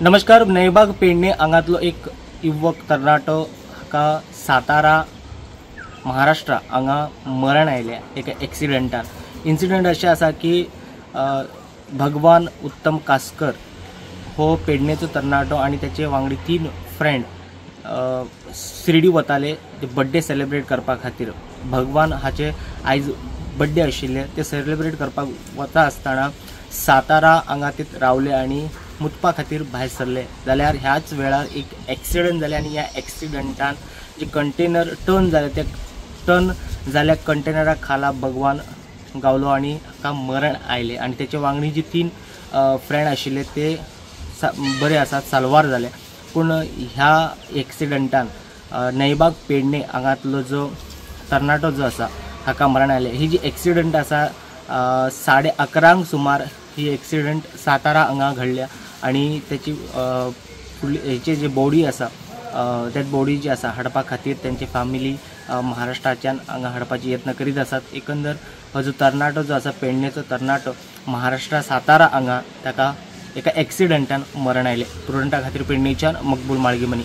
नमस्कार। नयबाग पेडणे हांगातलो एक युवक तरणाटो हाका सातारा महाराष्ट्र हांगा मरण आयले एका एक्सिडेंटान। इन्सिडेंट अशें आसा की भगवान उत्तम कासकर हो पेडणेचो तरणाटो आणि त्याचे वांगडी 3 फ्रेंड शिर्डी वताले ते बर्थडे सेलिब्रेट करपा खातीर। भगवान हाचे आयज बर्थडे आशिल्ले, ते सेलिब्रेट करपाक वता आसतना सातारा हांगा ते रावले आणि मुतपा खातीर भायर सरले। जाल्यार ह्याच वेळार एक एक्सिडेंट जाले आणि ह्या एक्सिडेंटान जे कंटेनर टर्न जाले ते टर्न जाल्या कंटेनरा खाला भगवान गावलो आणि हाका मरण आयले। आणि त्याचे वांगडी जी 3 फ्रेंड आशिल्ले ते बरे आसात, साल्वार जाले। पूण ह्या एक्सिडेंटान नयबाग पेडणे हांगातलो जो तरणाटो जो आसा हाका मरण आयले। ही जी एक्सिडेंट आसा 11:30 सुमार ही एक्सिडेंट सातारा हांगा घडल्या आणि त्याची हेची जी बॉडी आसा त्या बॉडी जी आसा हाडपा खातीर त्यांची फॅमिली महाराष्ट्राच्यान हांगा हाडपाची यत्न करीत आसात। एकंदर हो जो तरणाटो जो आसा पेडणेचो तरणाटो महाराष्ट्रा सातारा हांगा ताका एका एक्सिडेंटान मरण आयले। स्टुडंटा खातीर पेडणेच्यान मकबूल माळगीमनी।